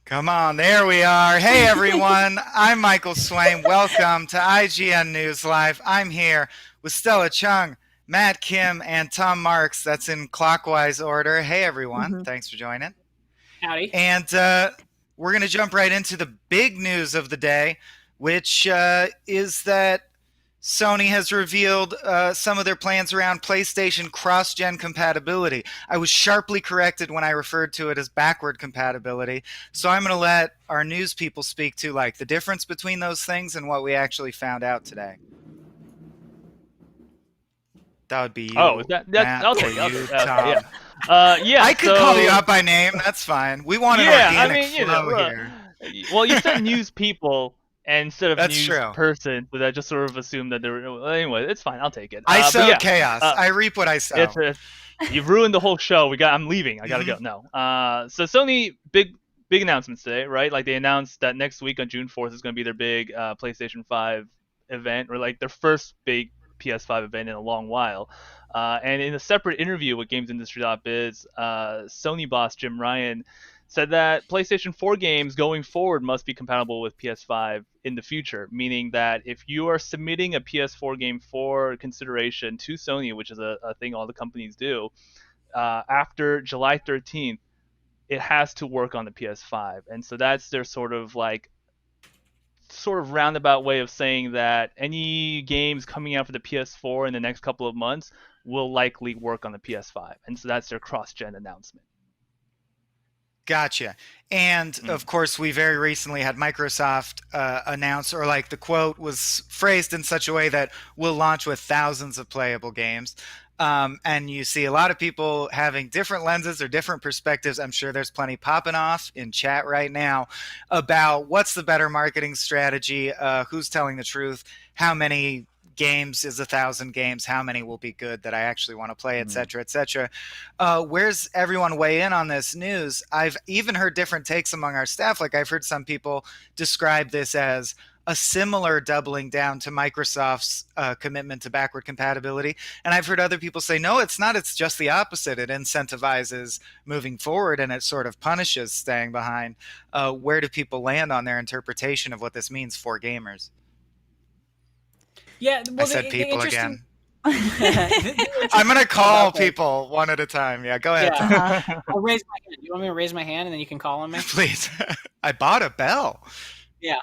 Come on, there we are. Hey everyone, I'm Michael Swain. Welcome to IGN News Live. I'm here with Stella Chung, Matt Kim, and Tom Marks. That's in clockwise order. Hey everyone, thanks for joining. Howdy. And we're going to jump right into the big news of the day, which is that Sony has revealed some of their plans around PlayStation cross-gen compatibility. I was sharply corrected when I referred to it as backward compatibility, so I'm going to let our news people speak to the difference between those things and what we actually found out today. That would be you, Matt, I'll or take it. you, Okay, Tom. yeah. I could call you out by name. That's fine. We want an organic flow here. Well, you said news people instead of That's news true. person, but I just sort of assumed that they were. Well, anyway, it's fine. I'll take it. I sow chaos. I reap what I sow. You've ruined the whole show. I'm leaving. I gotta go. No. So Sony big announcements today, right? Like they announced that next week on June 4th is going to be their big PlayStation 5 event, or like their first big PS5 event in a long while. And in a separate interview with GamesIndustry.biz, Sony boss Jim Ryan said that PlayStation 4 games going forward must be compatible with PS5 in the future, meaning that if you are submitting a PS4 game for consideration to Sony, which is a thing all the companies do, after July 13th, it has to work on the PS5. And so that's their sort of roundabout way of saying that any games coming out for the PS4 in the next couple of months will likely work on the PS5. And so that's their cross-gen announcement. Gotcha. And of course, we very recently had Microsoft announce, or the quote was phrased in such a way that we'll launch with thousands of playable games. And you see a lot of people having different lenses or different perspectives. I'm sure there's plenty popping off in chat right now about what's the better marketing strategy, who's telling the truth, how many games is 1,000 games, how many will be good that I actually want to play, etc., etc. Where's everyone weigh in on this news? I've even heard different takes among our staff. I've heard some people describe this as a similar doubling down to Microsoft's commitment to backward compatibility. And I've heard other people say, no, it's not. It's just the opposite. It incentivizes moving forward and it sort of punishes staying behind. Where do people land on their interpretation of what this means for gamers? Yeah, well, I said people again. I'm going to call people one at a time. Yeah, go ahead. Yeah. I'll raise my hand. You want me to raise my hand and then you can call on me? Please. I bought a bell. Yeah.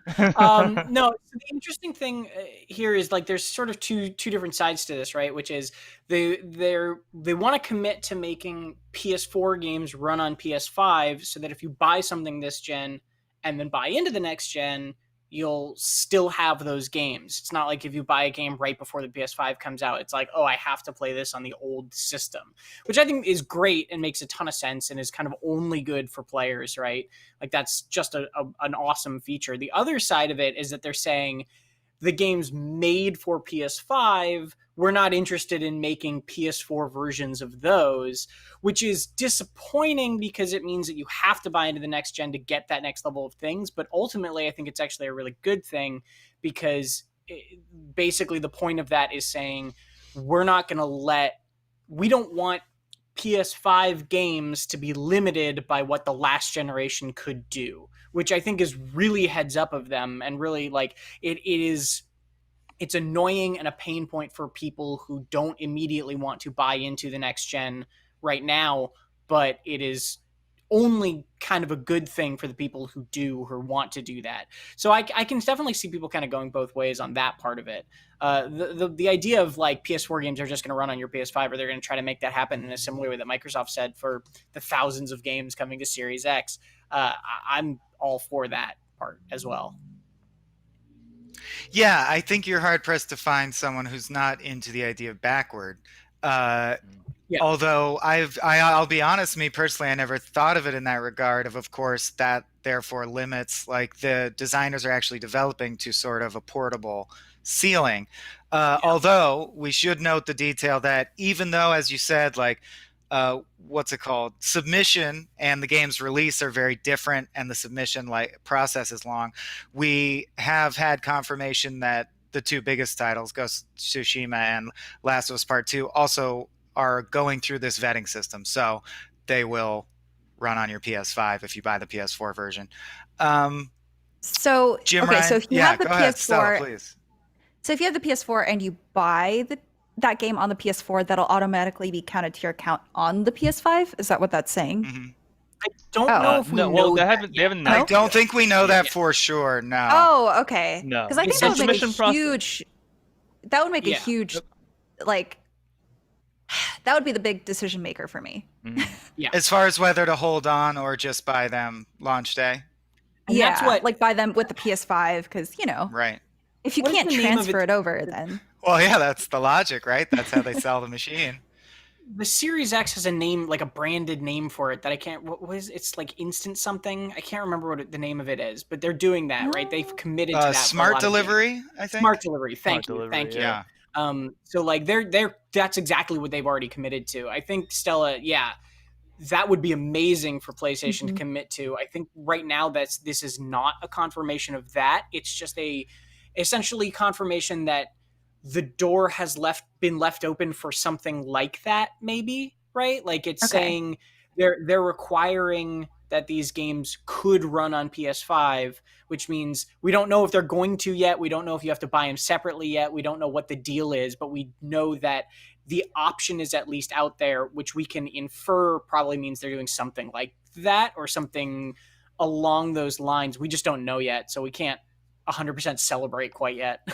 No, so the interesting thing here is there's sort of two different sides to this, right? Which is they want to commit to making PS4 games run on PS5 so that if you buy something this gen and then buy into the next gen, you'll still have those games. It's not like if you buy a game right before the PS5 comes out, it's like, oh, I have to play this on the old system, which I think is great and makes a ton of sense and is kind of only good for players, right? That's just an awesome feature. The other side of it is that they're saying the games made for PS5, we're not interested in making PS4 versions of those, which is disappointing because it means that you have to buy into the next gen to get that next level of things. But ultimately, I think it's actually a really good thing because basically the point of that is saying we don't want PS5 games to be limited by what the last generation could do, which I think is really heads up of them and really it's annoying and a pain point for people who don't immediately want to buy into the next gen right now, but it is only kind of a good thing for the people who want to do that. So I can definitely see people kind of going both ways on that part of it. The idea of PS4 games are just going to run on your PS5, or they're going to try to make that happen in a similar way that Microsoft said for the thousands of games coming to Series X. I'm all for that part as well. Yeah, I think you're hard pressed to find someone who's not into the idea of backward. Yeah. Although I'll be honest, me personally, I never thought of it in that regard. Of course, that therefore limits the designers are actually developing to sort of a portable ceiling. Although we should note the detail that even though, as you said, what's it called? Submission and the game's release are very different, and the submission process is long. We have had confirmation that the two biggest titles, Ghost of Tsushima and Last of Us Part 2, also are going through this vetting system. So they will run on your PS5 if you buy the PS4 version. So, Jim okay, so Ryan, if you yeah, have the go ahead, Stella, PS4, please. so if you have the PS4 and you buy that game on the PS4, that'll automatically be counted to your account on the PS5? Is that what that's saying? Mm-hmm. I don't Oh. know if we No, know well, they that haven't yet. announced I it don't yet. think we know that Yeah. for sure. No. Oh, okay. No. Because I think It's that would just make a submission process. huge, that would make a Yeah. huge, like, that would be the big decision maker for me. Mhm. Yeah. As far as whether to hold on or just buy them launch day. And yeah, that's what- like buy them with the PS5, because, you know, Right. if you What is can't the name of transfer it? it over, then. Well, yeah, that's the logic, right? That's how they sell the machine. The Series X has a name, like a branded name for it that I can't. What is it's like instant something? I can't remember what the name of it is, but they're doing that, right? They've committed to that. for a Smart lot of games. delivery, I think. Smart delivery. Smart Thank you. delivery, Thank you. Yeah. So like they're that's exactly what they've already committed to. I think Stella, yeah, that would be amazing for PlayStation to Mhm. commit to. I think right now this is not a confirmation of that. It's just essentially confirmation that the door has been left open for something like that, maybe, right? Like it's Okay. saying they're requiring that these games could run on PS5, which means we don't know if they're going to yet. We don't know if you have to buy them separately yet. We don't know what the deal is, but we know that the option is at least out there, which we can infer probably means they're doing something like that or something along those lines. We just don't know yet, so we can't 100% celebrate quite yet.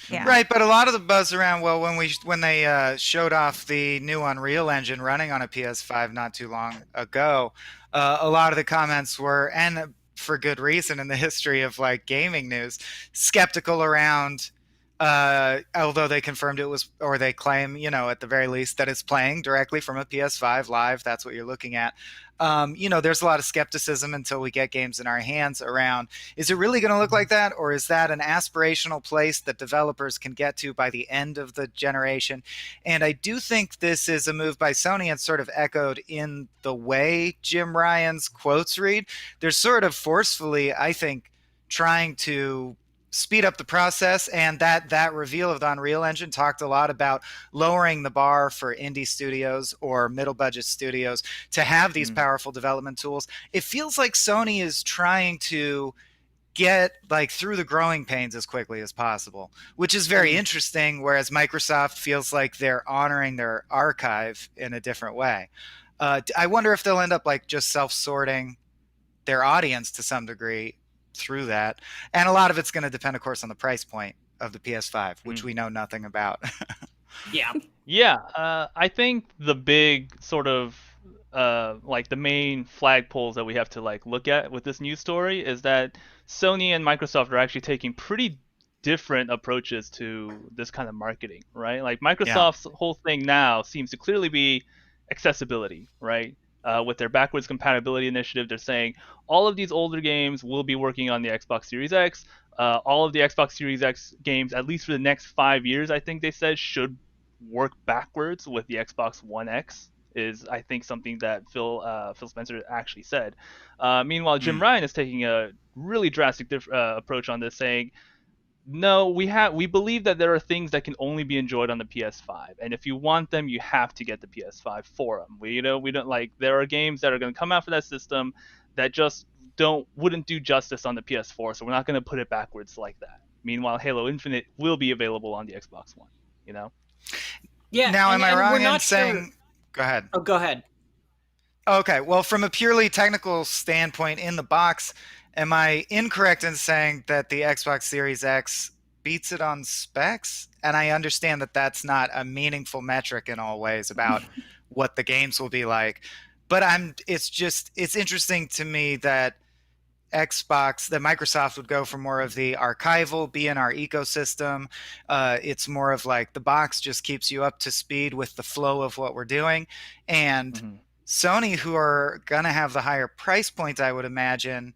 Yeah. Right, but a lot of the buzz around, well, when they showed off the new Unreal Engine running on a PS5 not too long ago, a lot of the comments were, and for good reason in the history of like gaming news, skeptical around. Although they confirmed it was, or they claim, at the very least, that it's playing directly from a PS5 live. That's what you're looking at. There's a lot of skepticism until we get games in our hands around, is it really going to look like that? Or is that an aspirational place that developers can get to by the end of the generation? And I do think this is a move by Sony and sort of echoed in the way Jim Ryan's quotes read. They're sort of forcefully, I think, trying to speed up the process, and that reveal of the Unreal Engine talked a lot about lowering the bar for indie studios or middle budget studios to have these powerful development tools. It feels like Sony is trying to get like through the growing pains as quickly as possible, which is very interesting, whereas Microsoft feels like they're honoring their archive in a different way. I wonder if they'll end up like just self-sorting their audience to some degree through that, and a lot of it's going to depend, of course, on the price point of the PS5, which we know nothing about. Yeah. I think the big sort of like the main flagpoles that we have to like look at with this news story is that Sony and Microsoft are actually taking pretty different approaches to this kind of marketing, right? Like Microsoft's whole thing now seems to clearly be accessibility, right? With their backwards compatibility initiative, they're saying all of these older games will be working on the Xbox Series X. All of the Xbox Series X games, at least for the next 5 years, I think they said, should work backwards with the Xbox One X. Is I think something that Phil Spencer actually said. Meanwhile, Jim Ryan is taking a really drastic approach on this, saying, no, we believe that there are things that can only be enjoyed on the PS5, and if you want them, you have to get the PS5 for them. We don't like, there are games that are going to come out for that system that just wouldn't do justice on the PS4, so we're not going to put it backwards like that. Meanwhile, Halo Infinite will be available on the Xbox One. Yeah. Now, and, am I and wrong we're in not saying? Sure. Go ahead. Oh, go ahead. Okay, well, from a purely technical standpoint in the box, am I incorrect in saying that the Xbox Series X beats it on specs? And I understand that that's not a meaningful metric in all ways about what the games will be like. But it's interesting to me that Microsoft would go for more of the archival, be in our ecosystem. It's more of like the box just keeps you up to speed with the flow of what we're doing. And Sony, who are going to have the higher price point, I would imagine,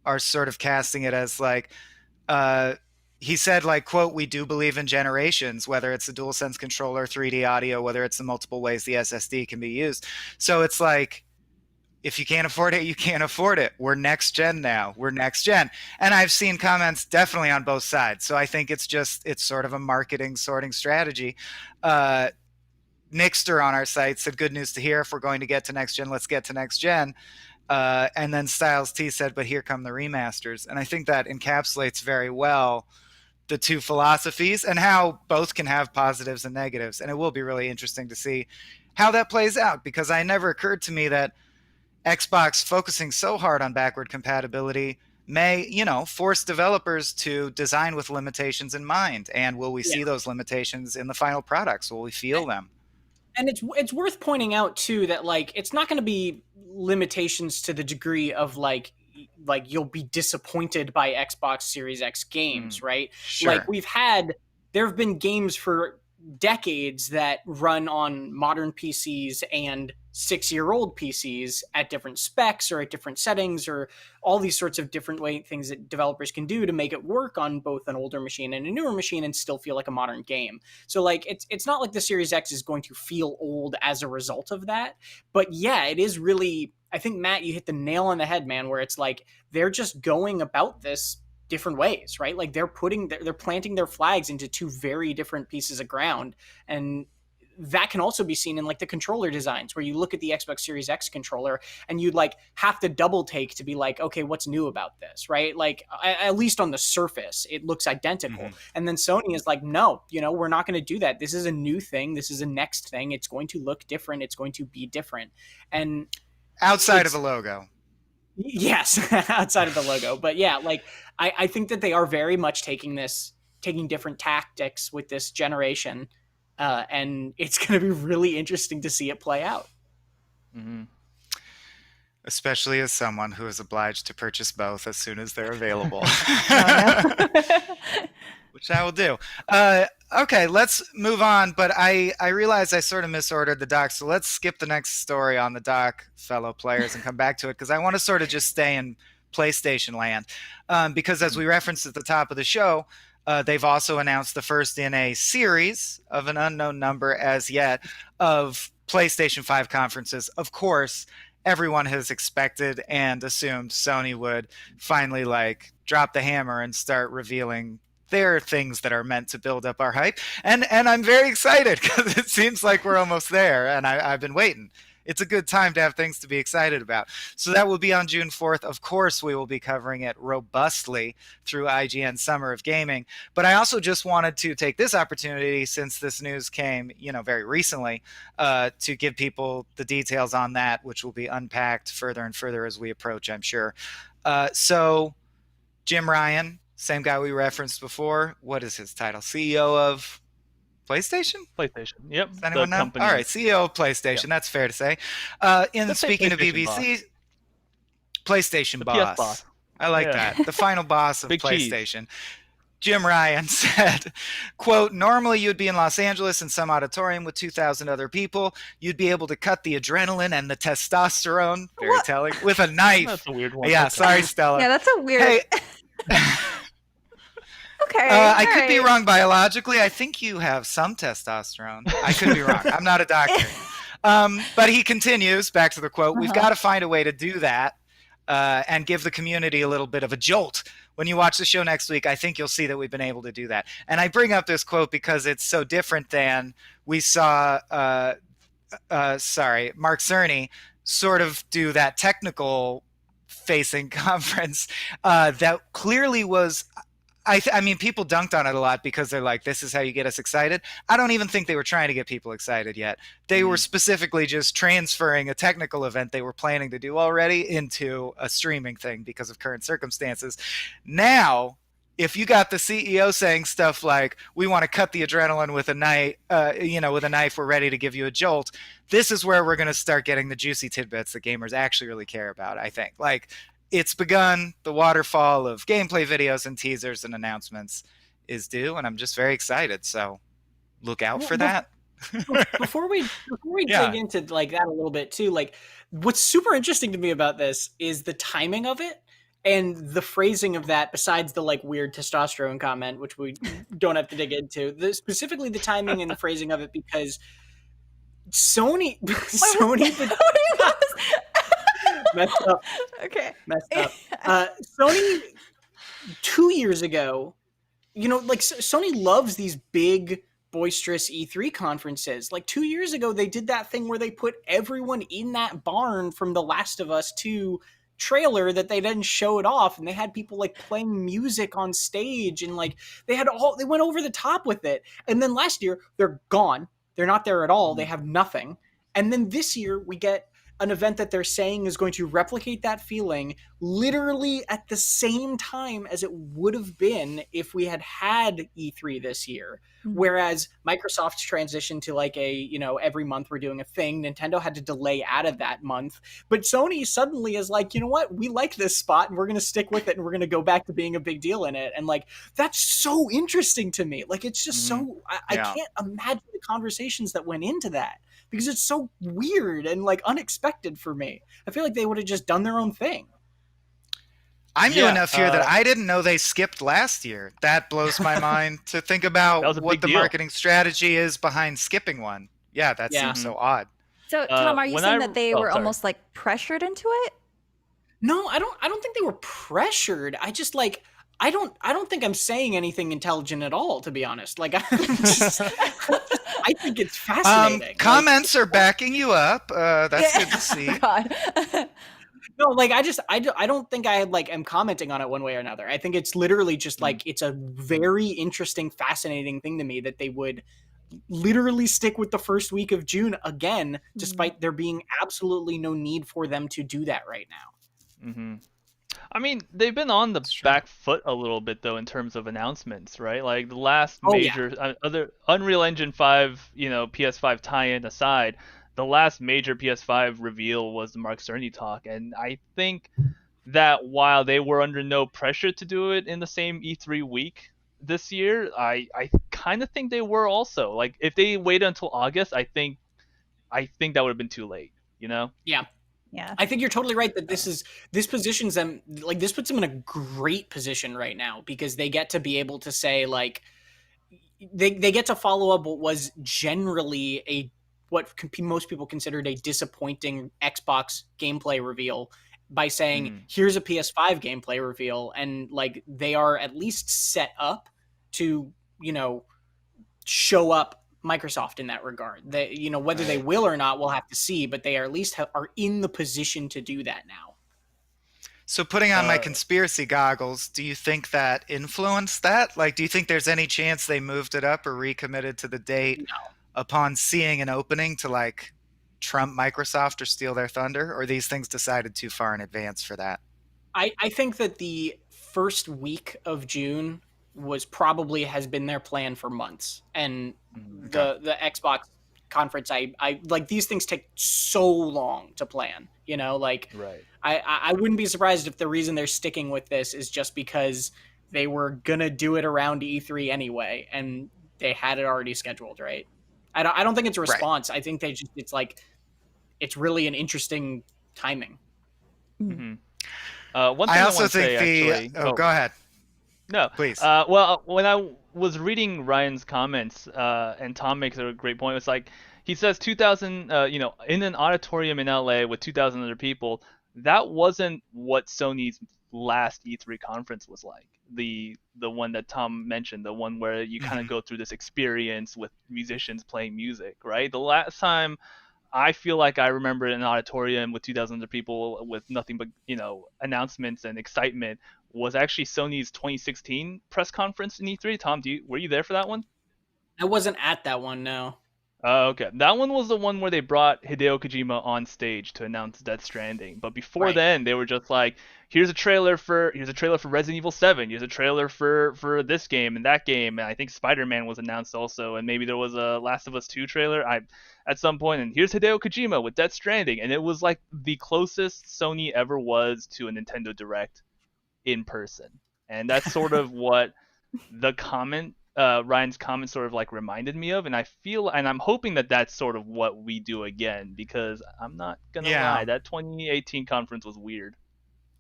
are sort of casting it as like, he said, like, quote, we do believe in generations, whether it's the DualSense controller, 3D audio, whether it's the multiple ways the SSD can be used. So it's like, if you can't afford it, you can't afford it. We're next gen now. We're next gen. And I've seen comments definitely on both sides. So I think it's sort of a marketing sorting strategy. Nixter on our site said, "Good news to hear. If we're going to get to next gen, let's get to next gen." And then Styles T said, "But here come the remasters." And I think that encapsulates very well the two philosophies and how both can have positives and negatives. And it will be really interesting to see how that plays out, because it never occurred to me that Xbox focusing so hard on backward compatibility may, force developers to design with limitations in mind. And will we see those limitations in the final products? Will we feel them? And it's worth pointing out too that like it's not going to be limitations to the degree of like you'll be disappointed by Xbox Series X games, right? Sure. Like there have been games for decades that run on modern PCs and 6-year-old PCs at different specs or at different settings, or all these sorts of different things that developers can do to make it work on both an older machine and a newer machine and still feel like a modern game. So like it's not like the Series X is going to feel old as a result of that. But yeah, it is really, I think, Matt, you hit the nail on the head, man, where it's like they're just going about this different ways, right? Like they're planting their flags into two very different pieces of ground. And that can also be seen in like the controller designs, where you look at the Xbox Series X controller and you'd like have to double take to be like, okay, what's new about this, right? Like at least on the surface, it looks identical. Mm-hmm. And then Sony is like, no, we're not going to do that. This is a new thing. This is a next thing. It's going to look different. It's going to be different. And outside of the logo. Yes, outside of the logo. But yeah, like I think that they are very much taking different tactics with this generation. And it's going to be really interesting to see it play out. Mm-hmm. Especially as someone who is obliged to purchase both as soon as they're available. Which I will do. Okay, let's move on. But I realize I sort of misordered the doc, so let's skip the next story on the doc, fellow players, and come back to it, because I want to sort of just stay in PlayStation land. Because as we referenced at the top of the show, they've also announced the first in a series of an unknown number as yet of PlayStation 5 conferences. Of course, everyone has expected and assumed Sony would finally drop the hammer and start revealing their things that are meant to build up our hype. And I'm very excited, because it seems like we're almost there, and I've been waiting. It's a good time to have things to be excited about. So that will be on June 4th. Of course, we will be covering it robustly through IGN Summer of Gaming. But I also just wanted to take this opportunity, since this news came, very recently, to give people the details on that, which will be unpacked further and further as we approach, I'm sure. So Jim Ryan, same guy we referenced before. What is his title? CEO of PlayStation? PlayStation, yep. Does anyone know? All right, CEO of PlayStation. Yep. That's fair to say. Speaking of BBC, boss. PlayStation boss. PS boss. I like that. The final boss of PlayStation. Cheese. Jim Ryan said, quote, "Normally you'd be in Los Angeles in some auditorium with 2,000 other people. You'd be able to cut the adrenaline and the testosterone," very telling, "with a knife." That's a weird one. Yeah, sorry, Stella. Yeah, that's a weird... Hey, okay. I could be wrong biologically. I think you have some testosterone. I could be wrong. I'm not a doctor. But he continues, back to the quote, "We've got to find a way to do that and give the community a little bit of a jolt. When you watch the show next week, I think you'll see that we've been able to do that." And I bring up this quote because it's so different than we saw, Mark Cerny sort of do that technical facing conference that clearly was... I mean, people dunked on it a lot because they're like, this is how you get us excited. I don't even think they were trying to get people excited yet. They were specifically just transferring a technical event they were planning to do already into a streaming thing because of current circumstances. Now, if you got the CEO saying stuff like, "We want to cut the adrenaline with a knife, with a knife, we're ready to give you a jolt," this is where we're going to start getting the juicy tidbits that gamers actually really care about, I think. It's begun. The waterfall of gameplay videos and teasers and announcements is due, and I'm just very excited. So look out for that. Before we dig into that a little bit too, what's super interesting to me about this is the timing of it and the phrasing of that, besides the weird testosterone comment, which we don't have to dig into. Specifically the timing and the phrasing of it, because Sony messed up. Okay. Messed up. Sony 2 years ago, Sony loves these big boisterous E3 conferences. Like 2 years ago, they did that thing where they put everyone in that barn from The Last of Us 2 trailer that they didn't show it off, and they had people like playing music on stage, and like they went over the top with it. And then last year, they're gone. They're not there at all. They have nothing. And then this year, we get an event that they're saying is going to replicate that feeling literally at the same time as it would have been if we had E3 this year. Whereas Microsoft's transition to like every month we're doing a thing, Nintendo had to delay out of that month. But Sony suddenly is like, you know what? We like this spot and we're going to stick with it and we're going to go back to being a big deal in it. And like, that's so interesting to me. Like, it's just I can't imagine the conversations that went into that, because it's so weird and like unexpected for me. I feel like they would have just done their own thing. I'm new enough here that I didn't know they skipped last year. That blows my mind to think about what the marketing strategy is behind skipping one. Yeah, that seems so odd. So, Tom, are you saying that they were almost like pressured into it? No, I don't think they were pressured. I just like I don't think I'm saying anything intelligent at all, to be honest. Like, I think it's fascinating. Comments are backing you up. That's good to see. God. No, like I don't think I like am commenting on it one way or another. I think it's literally just like it's a very interesting, fascinating thing to me that they would literally stick with the first week of June again, despite there being absolutely no need for them to do that right now. Mm-hmm. I mean, they've been on the back foot a little bit though in terms of announcements, right? Like the last major other Unreal Engine 5, PS5 tie-in aside, the last major PS5 reveal was the Mark Cerny talk, and I think that while they were under no pressure to do it in the same E3 week this year, I kind of think they were also. Like if they waited until August, I think that would have been too late, Yeah. Yeah. I think you're totally right that this positions them, like this puts them in a great position right now, because they get to be able to say like they get to follow up what was generally what most people considered a disappointing Xbox gameplay reveal by saying, here's a PS5 gameplay reveal. And like, they are at least set up to, show up Microsoft in that regard. They, whether they will or not, we'll have to see, but they are at least are in the position to do that now. So putting on my conspiracy goggles, do you think that influenced that? Like, do you think there's any chance they moved it up or recommitted to the date upon seeing an opening to like trump Microsoft or steal their thunder, or these things decided too far in advance for that? I think that the first week of June has been their plan for months, and the Xbox conference, I like, these things take so long to plan, right. I wouldn't be surprised if the reason they're sticking with this is just because they were gonna do it around E3 anyway, and they had it already scheduled, right? I don't think it's a response. Right. I think it's really an interesting timing. Mm-hmm. One thing I also think go ahead. No, please. Well, when I was reading Ryan's comments, and Tom makes a great point. It's like he says 2,000, in an auditorium in LA with 2,000 other people. That wasn't what Sony's last E3 conference was like. The one that Tom mentioned, the one where you kind of go through this experience with musicians playing music, right? The last time I feel like I remember an auditorium with 2,000 other people with nothing but, announcements and excitement was actually Sony's 2016 press conference in E3. Tom, were you there for that one? I wasn't at that one, no. Okay. That one was the one where they brought Hideo Kojima on stage to announce Death Stranding. But before then, they were just like, here's a trailer for Resident Evil 7. Here's a trailer for this game and that game. And I think Spider-Man was announced also. And maybe there was a Last of Us 2 trailer at some point. And here's Hideo Kojima with Death Stranding. And it was like the closest Sony ever was to a Nintendo Direct in person. And that's sort of what the Ryan's comment sort of like reminded me of, and I'm hoping that that's sort of what we do again, because I'm not gonna lie, that 2018 conference was weird,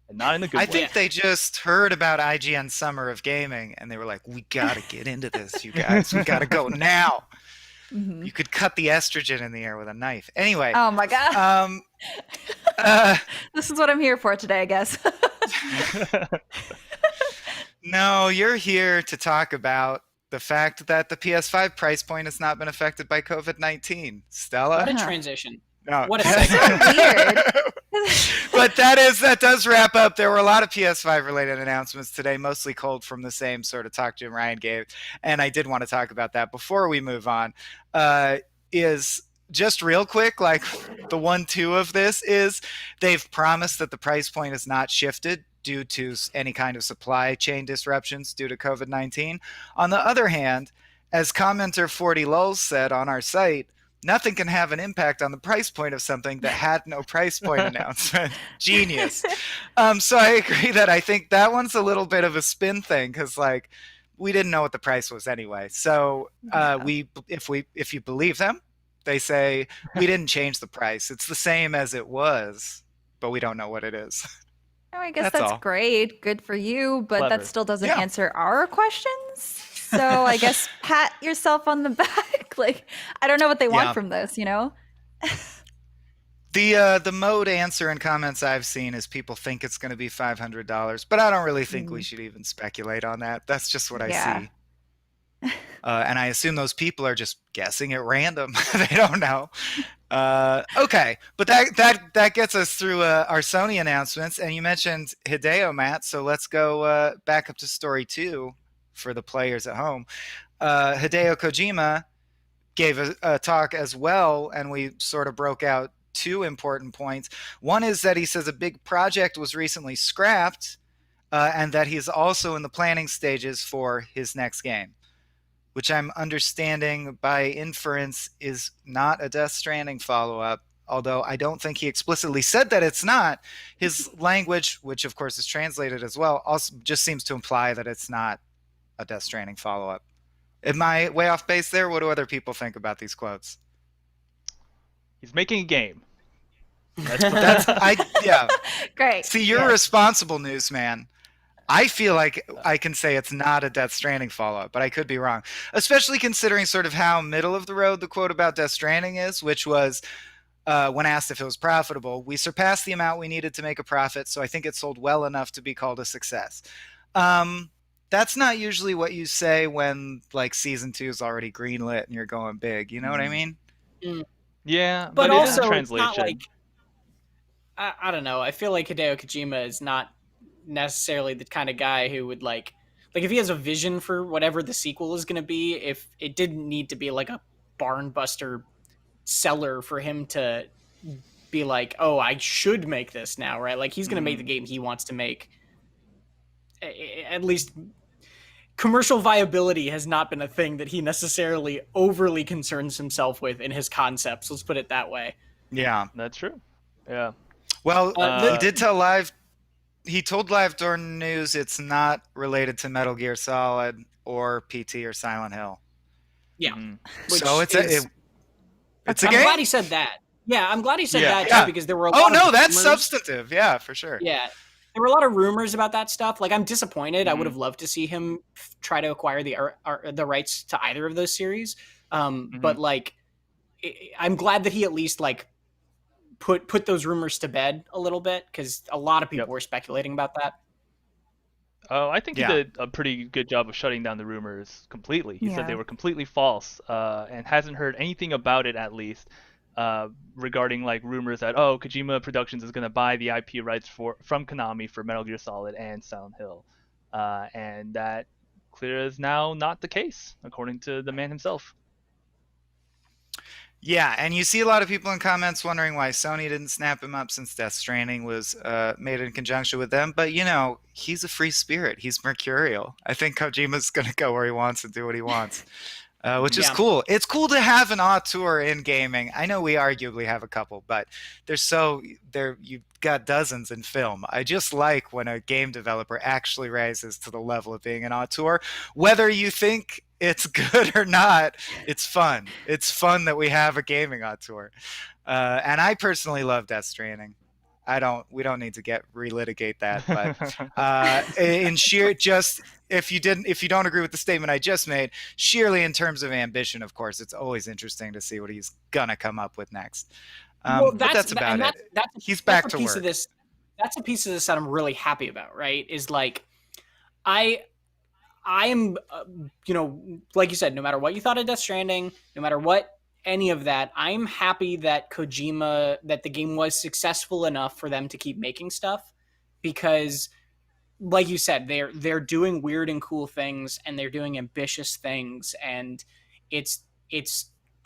and not in a good way. I think they just heard about IGN Summer of Gaming, and they were like, "We gotta get into this, you guys. We gotta go now." Mm-hmm. You could cut the estrogen in the air with a knife. Anyway. Oh my god. This is what I'm here for today, I guess. No, you're here to talk about the fact that the PS5 price point has not been affected by COVID-19. Stella? What a Uh-huh. transition. No. What a That's segue. so weird. But that does wrap up. There were a lot of PS5 related announcements today, mostly culled from the same sort of talk Jim Ryan gave, and I did want to talk about that before we move on. Is just real quick, like the 1-2 of this is they've promised that the price point is not shifted due to any kind of supply chain disruptions due to COVID-19. On the other hand, as commenter 40 Lulz said on our site, nothing can have an impact on the price point of something that had no price point announcement. Genius. So I agree that I think that one's a little bit of a spin thing because like we didn't know what the price was anyway. So if you believe them, they say we didn't change the price. It's the same as it was, but we don't know what it is. Oh, I guess That's that's all. great. Good for you, but Clever. that still doesn't Yeah. answer our questions. So I guess pat yourself on the back. Like, I don't know what they want Yeah. from this, you know? The mode answer in comments I've seen is people think it's going to be $500, but I don't really think we should even speculate on that. That's just what I Yeah. see. And I assume those people are just guessing at random. They don't know. Okay, but that gets us through our Sony announcements. And you mentioned Hideo, Matt, so let's go back up to story 2 for the players at home. Hideo Kojima gave a talk as well, and we sort of broke out 2 important points. One is that he says a big project was recently scrapped, and that he's also in the planning stages for his next game, which I'm understanding by inference is not a Death Stranding follow-up, although I don't think he explicitly said that it's not. His language, which of course is translated as well, also just seems to imply that it's not a Death Stranding follow-up. Am I way off base there? What do other people think about these quotes? He's making a game. Yeah. Great. See, you're a responsible newsman. I feel like I can say it's not a Death Stranding follow-up, but I could be wrong. Especially considering sort of how middle of the road the quote about Death Stranding is, which was when asked if it was profitable, we surpassed the amount we needed to make a profit, so I think it sold well enough to be called a success. That's not usually what you say when like season 2 is already greenlit and you're going big. You know what I mean? Yeah, But it is also, a it's not translation. like I don't know. I feel like Hideo Kojima is not necessarily the kind of guy who would like if he has a vision for whatever the sequel is going to be. If it didn't need to be like a barn buster seller for him to be like, oh, I should make this now, right? Like he's going to make the game he wants to make. At least commercial viability has not been a thing that he necessarily overly concerns himself with in his concepts. Let's put it that way. Yeah. That's true. Yeah. Well, the- he did tell he told Live Door News it's not related to Metal Gear Solid or PT or Silent Hill. Yeah. Mhm. So it's a I'm game. glad he said that. Yeah, I'm glad he said that Yeah. too, because there were a lot Oh no, of that's rumors. substantive. Yeah, for sure. Yeah. There were a lot of rumors about that stuff. Like, I'm disappointed. I would have loved to see him try to acquire the rights to either of those series. But like, I'm glad that he at least like put those rumors to bed a little bit, because a lot of people were speculating about that. Oh, I think Yeah. he did a pretty good job of shutting down the rumors completely. He said they Yeah. were completely false, and hasn't heard anything about it, at least, regarding like rumors that Kojima Productions is going to buy the IP rights from Konami for Metal Gear Solid and Silent Hill, and that clear is now not the case, according to the man himself. Yeah, and you see a lot of people in comments wondering why Sony didn't snap him up since Death Stranding was made in conjunction with them. But, you know, he's a free spirit. He's mercurial. I think Kojima's going to go where he wants and do what he wants, which is Yeah. cool. It's cool to have an auteur in gaming. I know we arguably have a couple, but you've got dozens in film. I just like when a game developer actually rises to the level of being an auteur. Whether you think it's good or not, it's fun. It's fun that we have a gaming auteur. And I personally love Death Stranding. We don't need to relitigate that, but in sheer just if you don't agree with the statement I just made, sheerly in terms of ambition, of course, it's always interesting to see what he's gonna come up with next. But that's about it. He's back to work. That's a piece of this that I'm really happy about, right? Is like, I am, like you said, no matter what you thought of Death Stranding, no matter what any of that, I'm happy that that the game was successful enough for them to keep making stuff, because like you said, they're doing weird and cool things, and they're doing ambitious things, and it's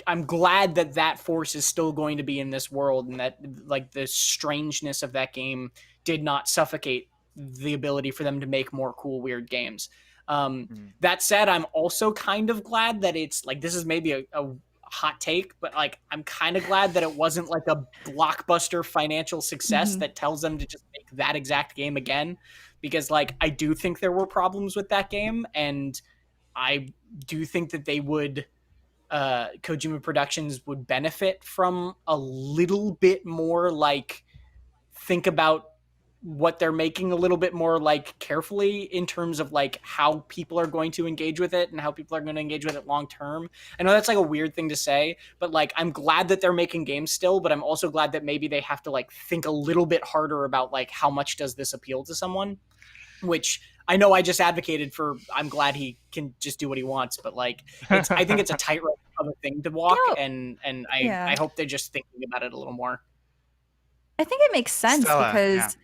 I'm glad that that force is still going to be in this world, and that like the strangeness of that game did not suffocate the ability for them to make more cool weird games. That said, I'm also kind of glad that it's like, this is maybe a hot take, but like I'm kind of glad that it wasn't like a blockbuster financial success that tells them to just make that exact game again, because like I do think there were problems with that game, and I do think that they would Kojima Productions would benefit from a little bit more like think about what they're making a little bit more like carefully in terms of like how people are going to engage with it and how people are going to engage with it long term. I know that's like a weird thing to say, but like I'm glad that they're making games still, but I'm also glad that maybe they have to like think a little bit harder about like how much does this appeal to someone, which I know I just advocated for. I'm glad he can just do what he wants, but like I think it's a tightrope of a thing to walk, No, and yeah. I hope they're just thinking about it a little more. I think it makes sense Stella, because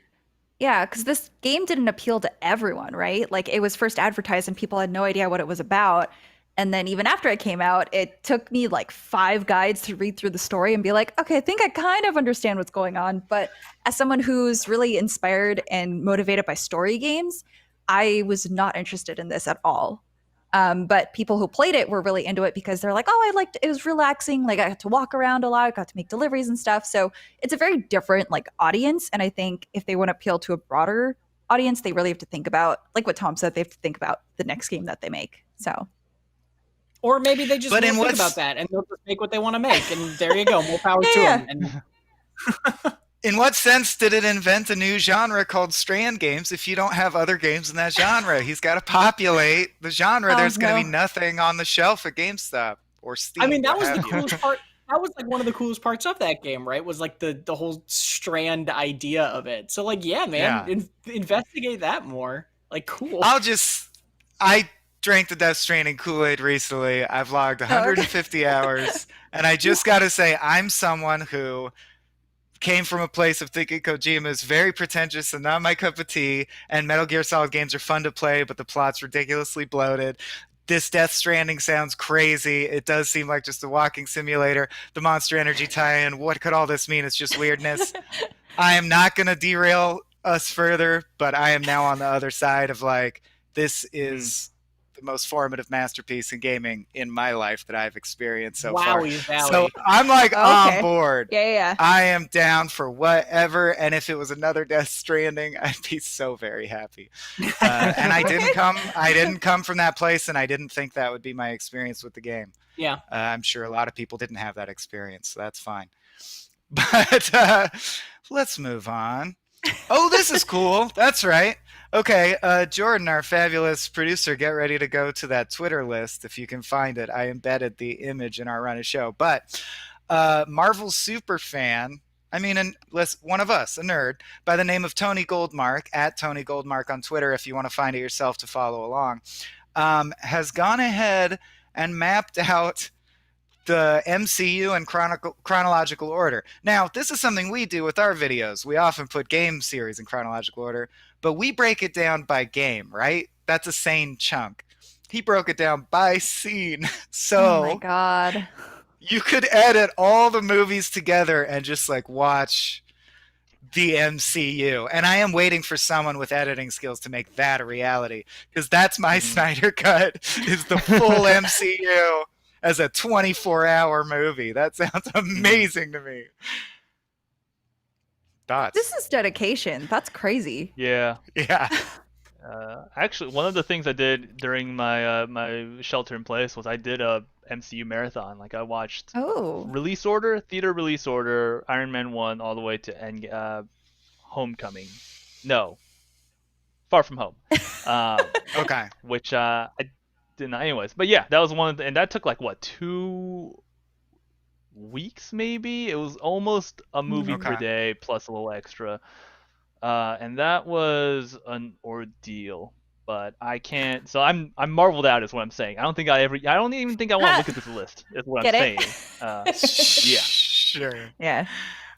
because this game didn't appeal to everyone, right? Like it was first advertised and people had no idea what it was about. And then even after it came out, it took me like 5 guides to read through the story and be like, okay, I think I kind of understand what's going on. But as someone who's really inspired and motivated by story games, I was not interested in this at all. But people who played it were really into it because they're like, oh, I liked it. It was relaxing. Like I got to walk around a lot. I got to make deliveries and stuff. So it's a very different like audience. And I think if they want to appeal to a broader audience, they really have to think about, like what Tom said, they have to think about the next game that they make. So, or maybe they just But won't in think about what's that and they'll just make what they want to make. And there you go. More power to yeah. them. And in what sense did it invent a new genre called Strand games if you don't have other games in that genre? He's got to populate the genre. There's going to be nothing on the shelf at GameStop or Steam. I mean, that was the you. coolest part. That was like one of the coolest parts of that game, right? Was like the whole Strand idea of it. So like, yeah, man, investigate that more. Like, cool. I drank the Death Stranding Kool-Aid recently. I've logged 150 hours, and I just got to say, I'm someone who came from a place of thinking Kojima is very pretentious and not my cup of tea, and Metal Gear Solid games are fun to play, but the plot's ridiculously bloated. This Death Stranding sounds crazy. It does seem like just a walking simulator. The Monster Energy tie-in, what could all this mean? It's just weirdness. I am not going to derail us further, but I am now on the other side of like, this is the most formative masterpiece in gaming in my life that I've experienced so far. So I'm like on board. Yeah. I am down for whatever. And if it was another Death Stranding, I'd be so very happy. And I didn't come from that place, and I didn't think that would be my experience with the game. Yeah. I'm sure a lot of people didn't have that experience, so that's fine. But let's move on. Oh, this is cool. That's right. Okay, Jordan, our fabulous producer, get ready to go to that Twitter list if you can find it. I embedded the image in our run of show. But Marvel super fan, one of us, a nerd, by the name of Tony Goldmark, at Tony Goldmark on Twitter if you want to find it yourself to follow along, has gone ahead and mapped out the MCU in chronological order. Now, this is something we do with our videos. We often put game series in chronological order, but we break it down by game, right? That's a sane chunk. He broke it down by scene. So, oh my God. You could edit all the movies together and just like watch the MCU. And I am waiting for someone with editing skills to make that a reality, because that's my Snyder cut, is the full MCU as a 24-hour movie. That sounds amazing to me. Thoughts? This is dedication. That's crazy. Yeah. Actually, one of the things I did during my my shelter in place was I did a MCU marathon. Like I watched theater release order, Iron Man 1 all the way to Homecoming. No, Far From Home. Okay. Which I didn't. Anyways, but yeah, that was one, and that took like what, 2 weeks maybe. It was almost a movie per day plus a little extra, and that was an ordeal. but I can't. So I'm marveled out is what I'm saying. I don't even think I want to look at this list. Is what Get I'm it? saying. Yeah. Sure. Yeah.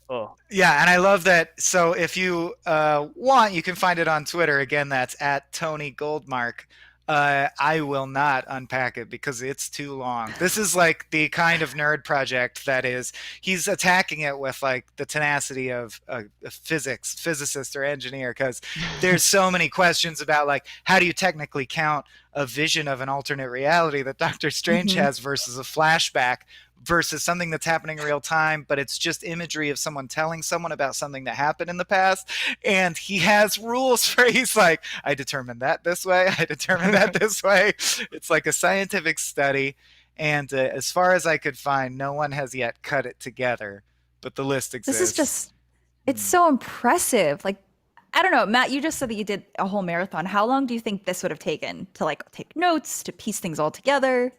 Oh. Yeah, and I love that. So if you want, you can find it on Twitter. Again, that's at Tony Goldmark. I will not unpack it because it's too long. This is like the kind of nerd project that is, he's attacking it with like the tenacity of a physicist or engineer, because there's so many questions about like, how do you technically count a vision of an alternate reality that Doctor Strange has versus a flashback versus something that's happening in real time, but it's just imagery of someone telling someone about something that happened in the past. And he has rules for, he's like, I determined that this way, I determined that this way. It's like a scientific study. And as far as I could find, no one has yet cut it together, but the list exists. This is just, it's so impressive. Like, I don't know, Matt, you just said that you did a whole marathon. How long do you think this would have taken to like take notes, to piece things all together?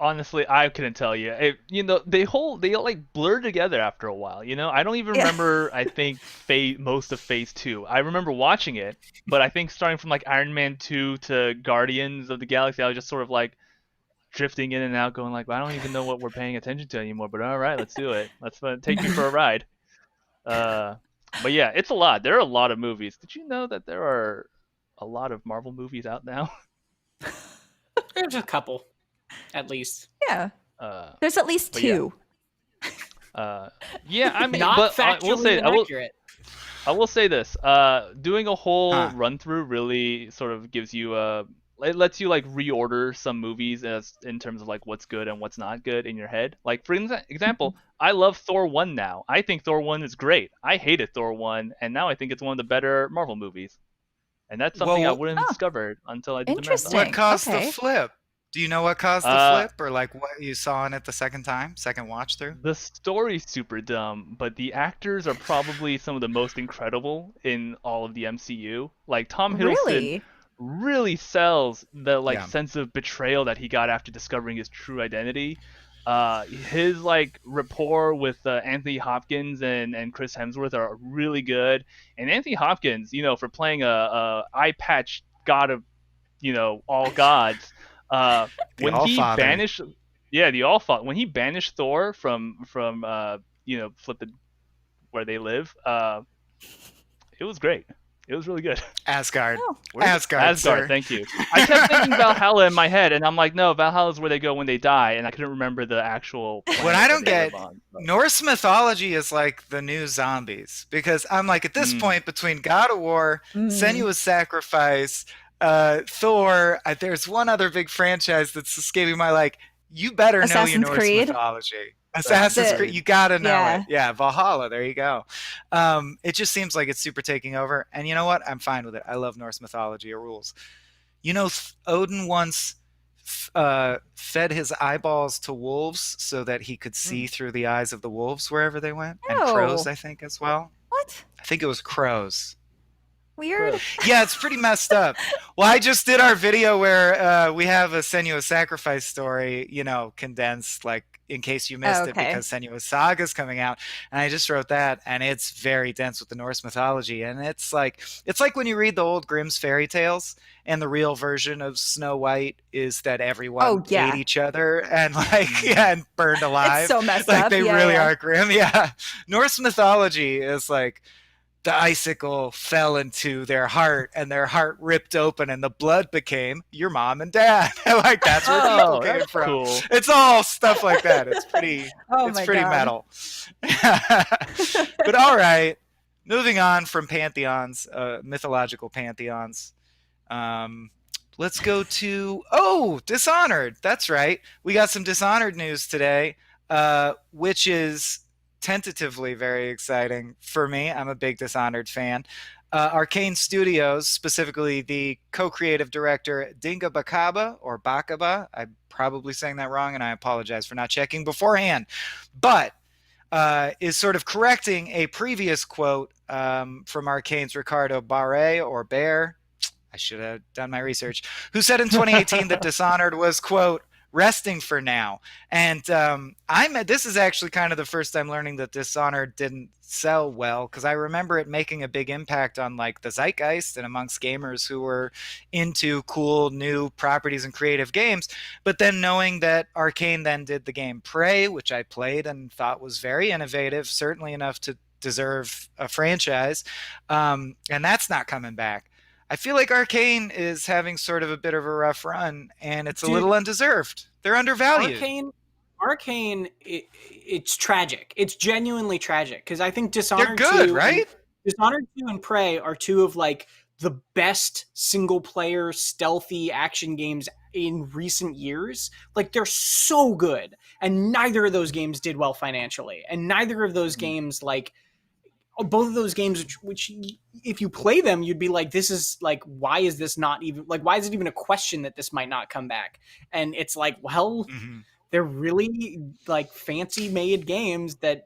Honestly, I couldn't tell you. They like blur together after a while. I don't even remember. I think most of Phase 2. I remember watching it, but I think starting from like Iron Man 2 to Guardians of the Galaxy, I was just sort of like drifting in and out, going like, well, I don't even know what we're paying attention to anymore. But all right, let's do it. Let's take me for a ride. But yeah, it's a lot. There are a lot of movies. Did you know that there are a lot of Marvel movies out now? There's a couple. At least. Yeah. There's at least 2. Yeah, I mean, not but factually inaccurate. I will say this. Doing a whole run through really sort of gives you it lets you like reorder some movies in terms of like what's good and what's not good in your head. Like for example, I love Thor 1 now. I think Thor 1 is great. I hated Thor 1, and now I think it's one of the better Marvel movies. And that's something I wouldn't have discovered until I did the marathon. What caused the flip? Do you know what caused the flip, or like what you saw in it the second watch through? The story's super dumb, but the actors are probably some of the most incredible in all of the MCU. Like Tom Hiddleston really sells the sense of betrayal that he got after discovering his true identity. His like rapport with Anthony Hopkins and Chris Hemsworth are really good. And Anthony Hopkins, for playing a eye patch god of all gods. When he banished, the Allfather. When he banished Thor from flipping where they live, it was great. It was really good. Asgard. Asgard. Sir. Thank you. I kept thinking Valhalla in my head, and I'm like, no, Valhalla is where they go when they die, and I couldn't remember the actual. What I don't get, Norse mythology is like the new zombies, because I'm like, at this point, between God of War, Senua's Sacrifice, Thor, there's one other big franchise that's escaping my like, you better know your Norse mythology. Assassin's Creed, you gotta know it. Yeah, Valhalla, there you go. It just seems like it's super taking over, and you know what? I'm fine with it. I love Norse mythology, it rules. Odin once fed his eyeballs to wolves so that he could see through the eyes of the wolves wherever they went, and crows, I think, as well. What? I think it was crows. Weird. Yeah, it's pretty messed up. Well, I just did our video where we have a Senua's Sacrifice story, condensed, like, in case you missed it, because Senua's Saga is coming out, and I just wrote that, and it's very dense with the Norse mythology, and it's like when you read the old Grimm's fairy tales, and the real version of Snow White is that everyone ate each other and and burned alive. It's so messed up. Like they really are grim. Yeah, Norse mythology is like, the icicle fell into their heart, and their heart ripped open, and the blood became your mom and dad. Like, that's where people came from. Cool. It's all stuff like that. It's pretty. It's pretty metal. But all right, moving on from pantheons, mythological pantheons. Let's go to Dishonored. That's right. We got some Dishonored news today, which is tentatively very exciting for me. I'm a big Dishonored fan. Arcane Studios, specifically the co-creative director Dinga Bakaba, or Bakaba, I'm probably saying that wrong, and I apologize for not checking beforehand, but is sort of correcting a previous quote from Arcane's Ricardo Barre, or Bear, I should have done my research, who said in 2018 that Dishonored was, quote, resting for now. And this is actually kind of the first time learning that Dishonored didn't sell well, because I remember it making a big impact on like the zeitgeist and amongst gamers who were into cool new properties and creative games. But then knowing that Arcane then did the game Prey, which I played and thought was very innovative, certainly enough to deserve a franchise, and that's not coming back. I feel like Arcane is having sort of a bit of a rough run, and it's a little undeserved. They're undervalued. Arcane, it's tragic. It's genuinely tragic, because I think Dishonored They're good, 2 right? Dishonored 2 and Prey are two of like the best single player stealthy action games in recent years. Like, they're so good, and neither of those games did well financially, and neither of those games, like, both of those games, which if you play them, you'd be like, this is like, why is this not even, like, why is it even a question that this might not come back? And it's like, well, they're really like fancy made games that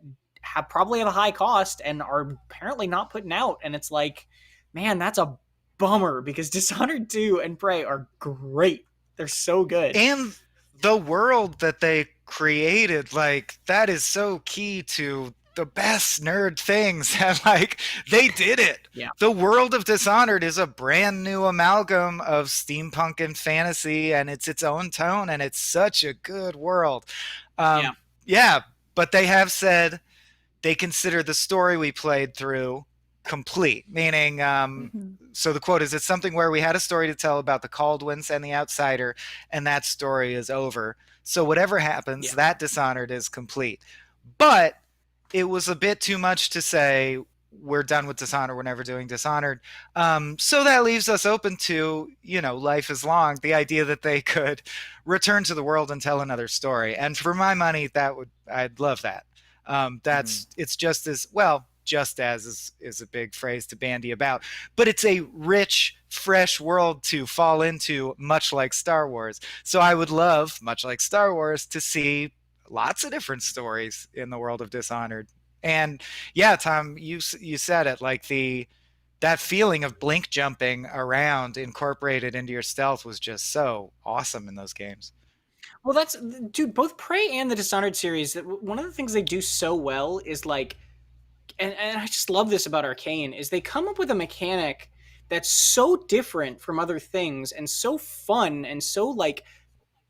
probably have a high cost and are apparently not putting out. And it's like, man, that's a bummer, because Dishonored 2 and Prey are great. They're so good. And the world that they created, like, that is so key to the best nerd things. And like, they did it. Yeah. The world of Dishonored is a brand new amalgam of steampunk and fantasy, and it's its own tone, and it's such a good world. Yeah, but they have said they consider the story we played through complete, meaning so the quote is, it's something where we had a story to tell about the Caldwins and the Outsider, and that story is over. So whatever happens, that Dishonored is complete. But it was a bit too much to say we're done with Dishonored, we're never doing Dishonored. So that leaves us open to, life is long, the idea that they could return to the world and tell another story. And for my money, I'd love that. It's just as well. Just as is a big phrase to bandy about, but it's a rich, fresh world to fall into, much like Star Wars. So I would love, much like Star Wars, to see lots of different stories in the world of Dishonored. And yeah, Tom, you said it, like that feeling of blink jumping around incorporated into your stealth was just so awesome in those games. Well, dude, both Prey and the Dishonored series, one of the things they do so well is like, and I just love this about Arcane, is they come up with a mechanic that's so different from other things and so fun and so like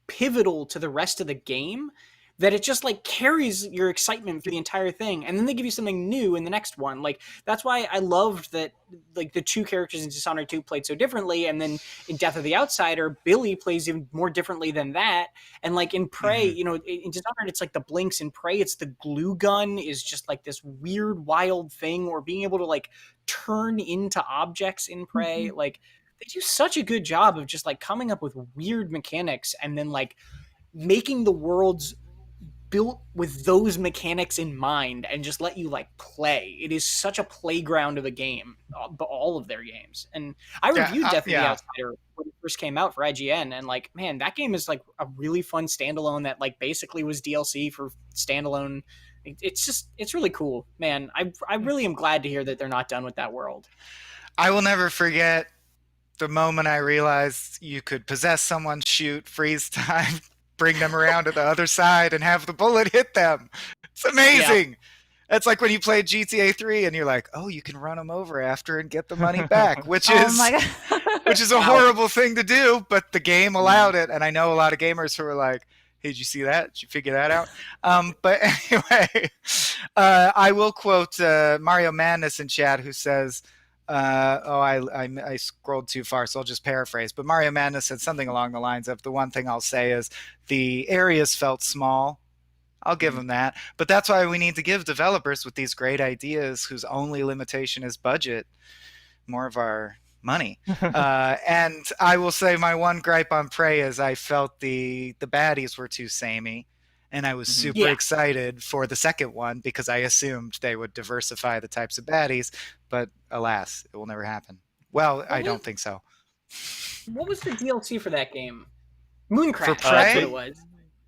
pivotal to the rest of the game that it just like carries your excitement for the entire thing. And then they give you something new in the next one. Like, that's why I loved that like the two characters in Dishonored 2 played so differently, and then in Death of the Outsider, Billy plays even more differently than that. And like in Prey, in Dishonored, it's like the blinks. In Prey, it's the glue gun is just like this weird, wild thing, or being able to like turn into objects in Prey. Like, they do such a good job of just like coming up with weird mechanics and then like making the worlds built with those mechanics in mind and just let you like play. It is such a playground of a game, all of their games. And I reviewed Death of the Outsider when it first came out for IGN, and like, man, that game is like a really fun standalone that like basically was DLC for standalone. It's really cool, man. I really am glad to hear that they're not done with that world. I will never forget the moment I realized you could possess someone, shoot, freeze time, bring them around to the other side and have the bullet hit them. It's amazing. It's like when you play GTA 3 and you're like, oh, you can run them over after and get the money back, which is a horrible thing to do, but the game allowed it. And I know a lot of gamers who are like, hey, did you see that? Did you figure that out? But anyway, I will quote Mario Madness in chat, who says, I scrolled too far, so I'll just paraphrase. But Mario Madness said something along the lines of, the one thing I'll say is the areas felt small. I'll give them that. But that's why we need to give developers with these great ideas, whose only limitation is budget, more of our money. And I will say my one gripe on Prey is I felt the baddies were too samey. And I was super excited for the second one because I assumed they would diversify the types of baddies. But alas, it will never happen. Well, I don't think so. What was the DLC for that game? Mooncrash. For Prey? That's what it was.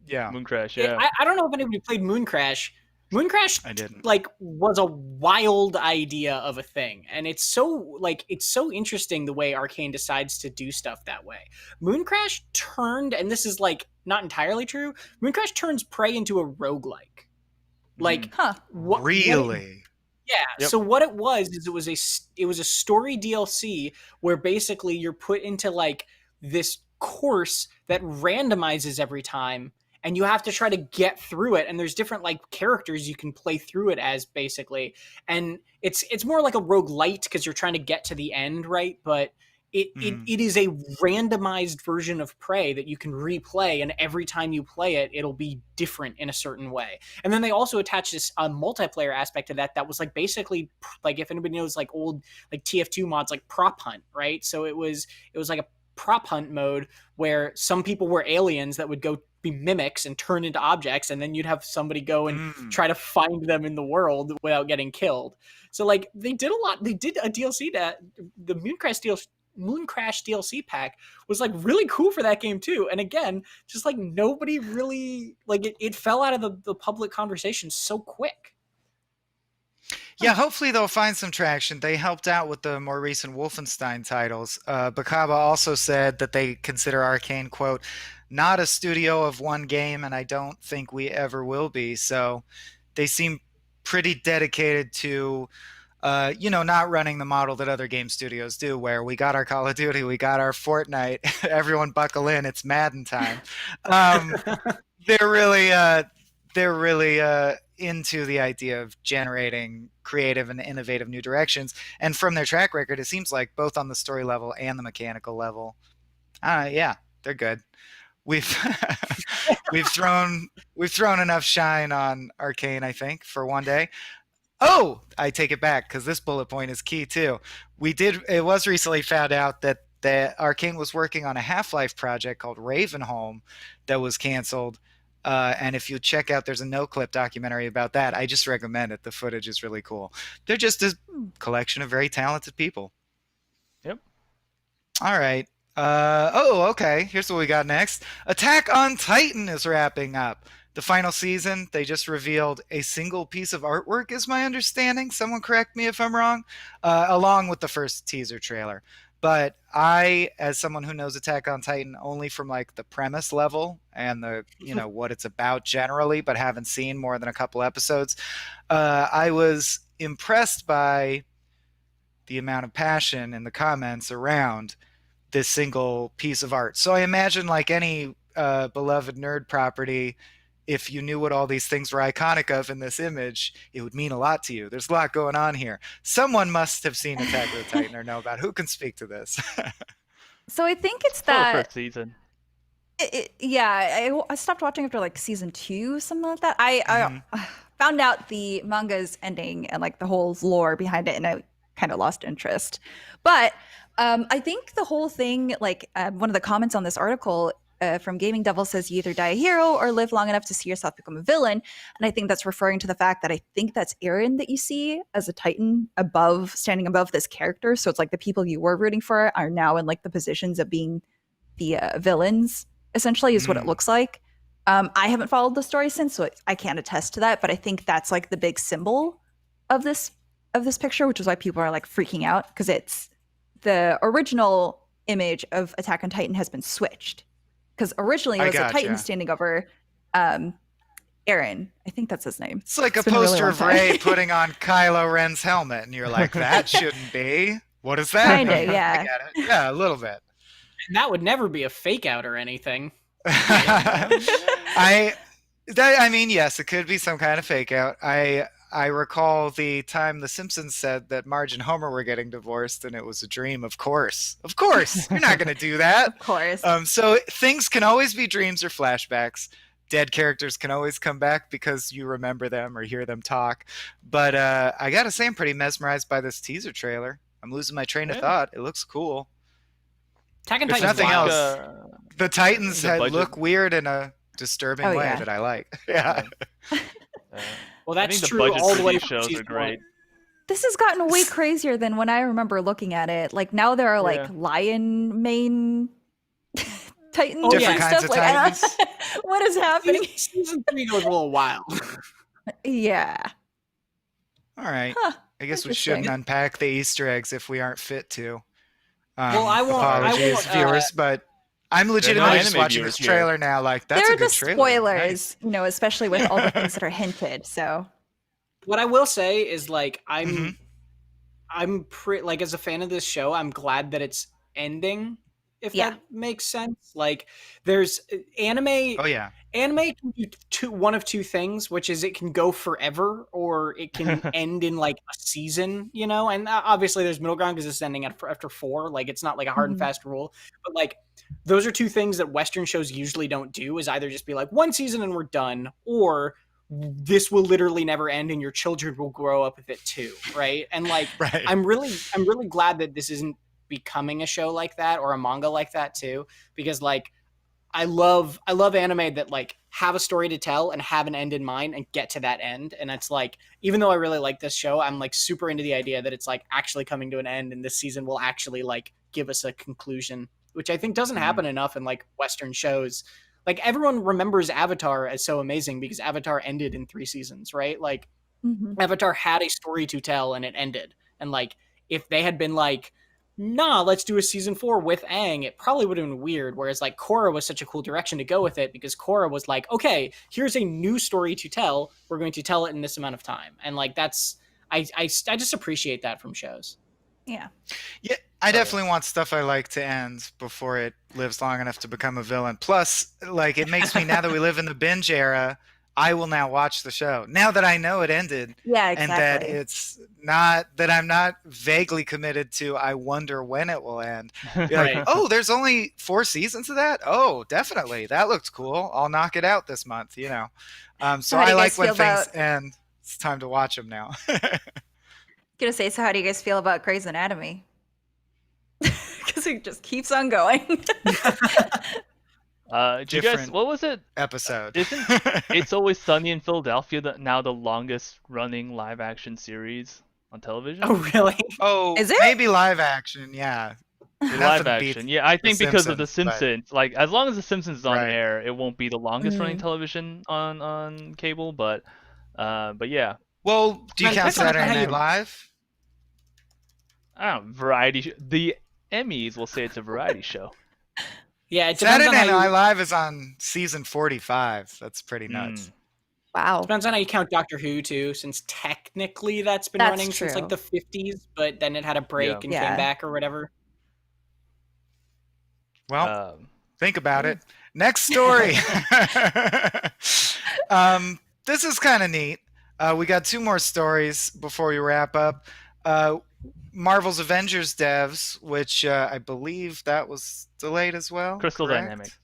Yeah. Mooncrash, yeah. I don't know if anybody played Mooncrash, Mooncrash I didn't. like was a wild idea of a thing, and it's so interesting the way Arcane decides to do stuff that way. Mooncrash turned, and this is like not entirely true, Mooncrash turns Prey into a roguelike. Like Huh. Really? Yeah. Yep. So what it was is it was a story DLC where basically you're put into like this course that randomizes every time, and you have to try to get through it, and there's different like characters you can play through it as basically. And it's more like a roguelite because you're trying to get to the end, right? But it is a randomized version of Prey that you can replay, and every time you play it, it'll be different in a certain way. And then they also attached this multiplayer aspect to that was like basically like, if anybody knows like old like TF2 mods, like prop hunt, right? So it was like a prop hunt mode where some people were aliens that would go be mimics and turn into objects, and then you'd have somebody go and try to find them in the world without getting killed. So like they did a lot. They did a DLC that the Mooncrash DLC pack was like really cool for that game too. And again, just like nobody really like it fell out of the public conversation so quick. Yeah, hopefully they'll find some traction. They helped out with the more recent Wolfenstein titles. Bakaba also said that they consider Arcane, quote, not a studio of one game, and I don't think we ever will be. So they seem pretty dedicated to not running the model that other game studios do, where we got our Call of Duty, we got our Fortnite, everyone buckle in, it's Madden time. They're really into the idea of generating creative and innovative new directions. And from their track record, it seems like both on the story level and the mechanical level, they're good. We've thrown enough shine on Arcane, I think, for one day. Oh, I take it back because this bullet point is key too. It was recently found out that Arcane was working on a Half-Life project called Ravenholm that was canceled. And if you check out, there's a no-clip documentary about that. I just recommend it. The footage is really cool. They're just a collection of very talented people. Yep. All right. Okay. Here's what we got next. Attack on Titan is wrapping up. The final season, they just revealed a single piece of artwork, is my understanding. Someone correct me if I'm wrong. Along with the first teaser trailer. But I, as someone who knows Attack on Titan only from like the premise level and the what it's about generally, but haven't seen more than a couple episodes, I was impressed by the amount of passion in the comments around this single piece of art. So I imagine, like any beloved nerd property, if you knew what all these things were iconic of in this image, it would mean a lot to you. There's a lot going on here. Someone must have seen Attack of the Titan or know about it. Who can speak to this? So I think it's For the that. first season. I stopped watching after like season 2, something like that. I found out the manga's ending and like the whole lore behind it, and I kind of lost interest. But I think the whole thing, like one of the comments on this article from Gaming Devil says, you either die a hero or live long enough to see yourself become a villain. And I think that's referring to the fact that I think that's Eren that you see as a Titan standing above this character. So it's like the people you were rooting for are now in like the positions of being the villains, essentially, is what it looks like. I haven't followed the story since, so I can't attest to that, but I think that's like the big symbol of this picture, which is why people are like freaking out, because it's the original image of Attack on Titan has been switched. Because originally it was a Titan standing over Eren. I think that's his name. It's like a poster of Rey putting on Kylo Ren's helmet, and you're like, that shouldn't be. What is that? Kinda, yeah. I get it. Yeah, a little bit. And that would never be a fake out or anything. I mean, yes, it could be some kind of fake out. I recall the time The Simpsons said that Marge and Homer were getting divorced, and it was a dream. Of course, you're not going to do that. Of course. So things can always be dreams or flashbacks. Dead characters can always come back because you remember them or hear them talk. But I gotta say, I'm pretty mesmerized by this teaser trailer. I'm losing my train of thought. It looks cool. Attack on If Titan's nothing wild. else, the Titans look weird in a disturbing way that I like. Yeah. Well, that's I think true the budget all for the way these from shows are season great. This has gotten way crazier than when I remember looking at it. Like now there are like lion mane Titans. Different kinds of Titans. What is happening? Season 3 goes a little wild. Yeah. All right. Huh. I guess we shouldn't Interesting. unpack the Easter eggs if we aren't fit to. Well, I won't. I Apologies, won't. viewers, but I'm There are no legitimately just anime watching viewers this here. trailer now. Like, that's There a are the good trailer. spoilers, Nice. especially with all the things that are hinted. So, What I will say is like Mhm. I'm pretty like as a fan of this show, I'm glad that it's ending. If Yeah. that makes sense. Like there's anime. Oh yeah. Anime can do one of two things, which is it can go forever or it can end in like a season, and obviously there's middle ground because it's ending after 4. Like it's not like a hard and Mhm. fast rule, but like those are two things that Western shows usually don't do, is either just be like one season and we're done, or this will literally never end and your children will grow up with it too, right? And like Right. I'm really glad that this isn't becoming a show like that or a manga like that too, because like I love anime that like have a story to tell and have an end in mind and get to that end. And it's like, even though I really like this show, I'm like super into the idea that it's like actually coming to an end and this season will actually like give us a conclusion, which I think doesn't happen enough in like Western shows. Like everyone remembers Avatar as so amazing because Avatar ended in 3 seasons, right? Like Mhm. Avatar had a story to tell and it ended. And like if they had been like, nah, let's do a season 4 with Aang, it probably would have been weird. Whereas like Korra was such a cool direction to go with it because Korra was like, okay, here's a new story to tell. We're going to tell it in this amount of time. And like that's I just appreciate that from shows. Yeah. Yeah, I definitely want stuff I like to end before it lives long enough to become a villain. Plus, like, it makes me, now that we live in the binge era, I will now watch the show. Now that I know it ended, Yeah, and that exactly. it's not, that I'm not vaguely committed to, I wonder when it will end. Be like, Right. oh, there's only 4 seasons of that? Oh, definitely. That looks cool. I'll knock it out this month, So how do I you like guys when feel things about end. It's time to watch them now. gonna say, so how do you guys feel about Grey's Anatomy? Because it just keeps on going. Do you guys? Different What was it? episode. Isn't It's Always Sunny in Philadelphia now the longest running live action series on television? Oh really? Oh, Is it? maybe live action, yeah. Live Nothing beats action, yeah. I think because of The Simpsons, but Simpsons, like as long as The Simpsons is on right. air, it won't be the longest running Mm. television on cable, but yeah. Well, do you count Depends on Saturday how Night you- Live? I don't know, the Emmys will say it's a variety show. Yeah, it depends Saturday on how Night you, Live is on season 45. That's pretty nuts. Wow. depends on how you count Doctor Who too, since technically that's been That's running since true. like the 50s, but then it had a break and Yeah. came back or whatever. Well, Um, think about it. Next story. This is kind of neat. We got 2 more stories before we wrap up. Marvel's Avengers devs, which I believe that was delayed as well. Crystal correct? Dynamics.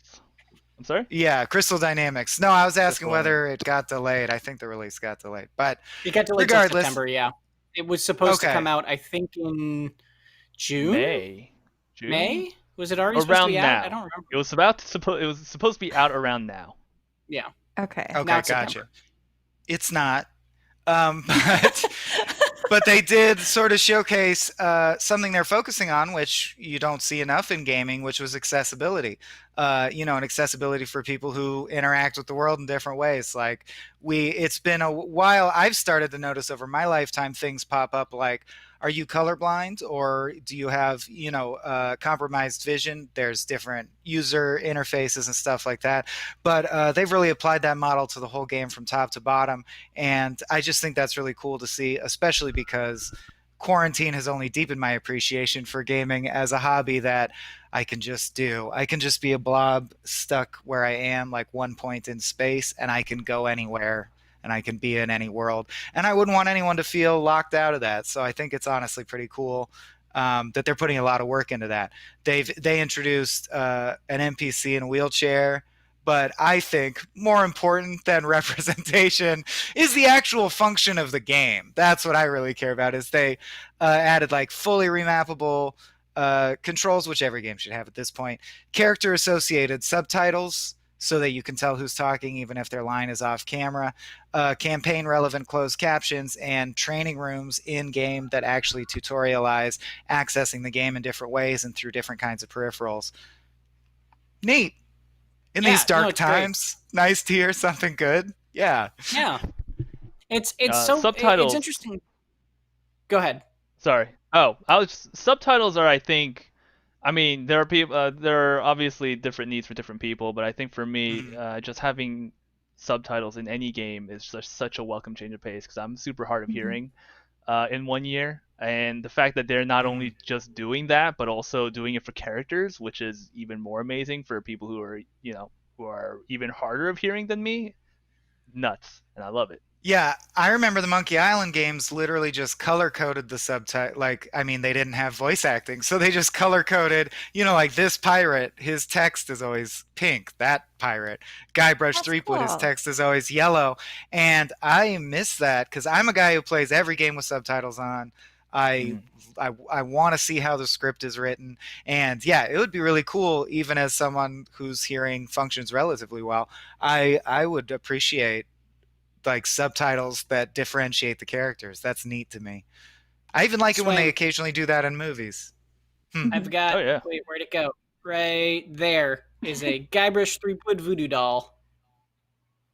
I'm sorry? Yeah, Crystal Dynamics. No, I was asking Crystal whether it got delayed. I think the release got delayed. But It got delayed till regardless, September, yeah. It was supposed to Okay. come out, I think, in June? June? May? Was it already supposed to Around be now. out? I don't remember. It was supposed to be out around now. Yeah. Okay. okay, Now it's gotcha. September. It's not. But they did sort of showcase something they're focusing on, which you don't see enough in gaming, which was accessibility. And accessibility for people who interact with the world in different ways. Like it's been a while. I've started to notice over my lifetime things pop up like, are you colorblind or do you have, compromised vision? There's different user interfaces and stuff like that. But they've really applied that model to the whole game from top to bottom. And I just think that's really cool to see, especially because quarantine has only deepened my appreciation for gaming as a hobby that I can just do. I can just be a blob stuck where I am, like one point in space, and I can go anywhere and I can be in any world. And I wouldn't want anyone to feel locked out of that. So I think it's honestly pretty cool that they're putting a lot of work into that. They introduced an NPC in a wheelchair. But I think more important than representation is the actual function of the game. That's what I really care about. Is they added like fully remappable controls, which every game should have at this point. Character associated subtitles, so that you can tell who's talking even if their line is off camera. Campaign relevant closed captions and training rooms in game that actually tutorialize accessing the game in different ways and through different kinds of peripherals. Neat. In these dark it's great. times, nice to hear something good. Yeah. Yeah. It's Subtitles. interesting. Go ahead. Sorry. Subtitles are, I think. I mean, there are people. There are obviously different needs for different people, but I think for me, Mhm. just having subtitles in any game is just such a welcome change of pace because I'm super hard of Mhm. hearing in one year, and the fact that they're not Mhm. only just doing that, but also doing it for characters, which is even more amazing for people who are, who are even harder of hearing than me. Nuts, and I love it. Yeah, I remember the Monkey Island games literally just color coded the subtitle. Like, I mean, they didn't have voice acting, so they just color coded, like this pirate, his text is always pink. That pirate, Guybrush That's Threepwood, his cool. text is always yellow. And I miss that because I'm a guy who plays every game with subtitles on. I Mm. I want to see how the script is written. And yeah, it would be really cool, even as someone whose hearing functions relatively well. I would appreciate like subtitles that differentiate the characters. That's neat to me. I even like it when they Swing. occasionally do that in movies. Hmm. I've Mhm. Oh got. yeah. Wait, where'd it go? Right there is a Guybrush Threepwood voodoo doll.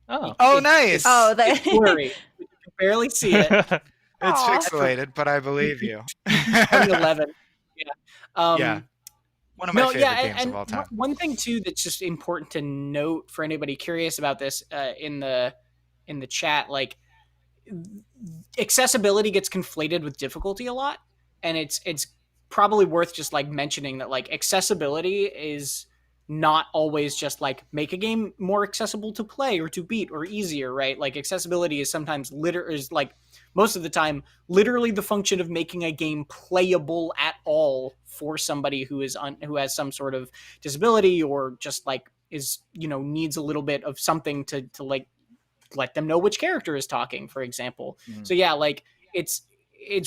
Oh. Oh, It's Oh, nice. it's that. blurry. You can barely see it. It's Aw. For pixelated, but I believe you. 2011. Yeah. Yeah, Um, one of my no, yeah, favorite games of and all time. one thing too that's just important to note for anybody curious about this in the chat, like accessibility gets conflated with difficulty a lot, and it's probably worth just like mentioning that like accessibility is not always just like make a game more accessible to play or to beat or easier, right? Like accessibility is sometimes is like most of the time literally the function of making a game playable at all for somebody who has some sort of disability or just like is needs a little bit of something to like let them know which character is talking, for example. Mm. So yeah, like it's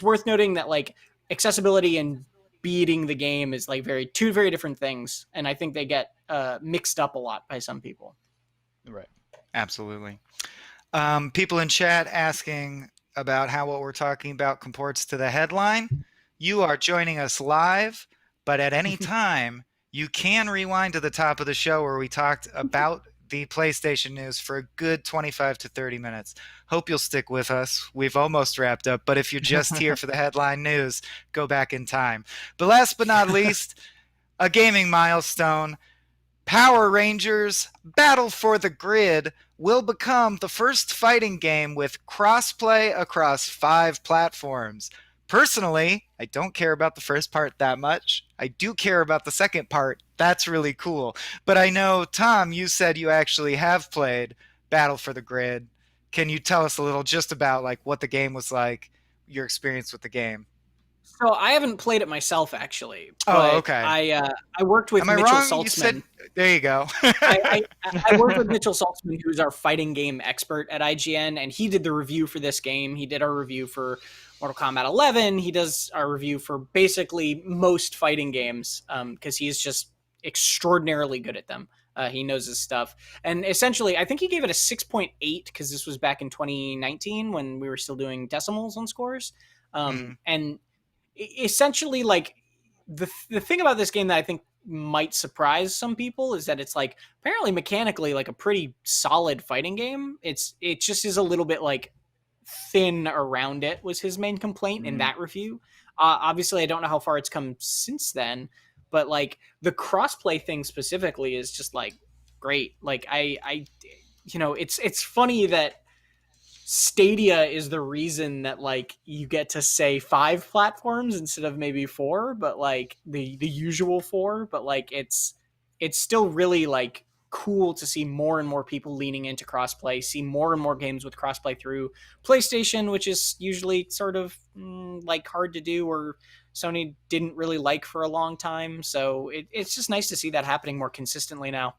worth noting that like accessibility and beating the game is like two very different things, and I think they get mixed up a lot by some people. Right. Absolutely. People in chat asking about how what we're talking about comports to the headline. You are joining us live, but at any time, you can rewind to the top of the show where we talked about the PlayStation news for a good 25 to 30 minutes. Hope you'll stick with us. We've almost wrapped up, but if you're just here for the headline news, go back in time. But last but not least, a gaming milestone. Power Rangers Battle for the Grid will become the first fighting game with crossplay across 5 platforms. Personally, I don't care about the first part that much. I do care about the second part. That's really cool. But I know, Tom, you said you actually have played Battle for the Grid. Can you tell us a little just about like what the game was like, your experience with the game? So I haven't played it myself actually, Oh, but okay. I worked with Am I Mitchell wrong? You Saltzman. said there you go. I worked with Mitchell Saltzman, who's our fighting game expert at IGN, and he did the review for this game. He did our review for Mortal Kombat 11. He does our review for basically most fighting games because he's just extraordinarily good at them. He knows his stuff. And essentially, I think he gave it a 6.8 because this was back in 2019 when we were still doing decimals on scores. Mhm. And essentially, like, the thing about this game that I think might surprise some people is that it's like apparently mechanically like a pretty solid fighting game. It just is a little bit like thin around it was his main complaint in Mm. that review. Obviously, I don't know how far it's come since then, but like the crossplay thing specifically is just like great. Like it's funny that Stadia is the reason that like you get to say 5 platforms instead of maybe 4, but like the usual 4, but like it's still really like cool to see more and more people leaning into crossplay, see more and more games with crossplay through PlayStation, which is usually sort of like hard to do or Sony didn't really like for a long time. So it's just nice to see that happening more consistently now.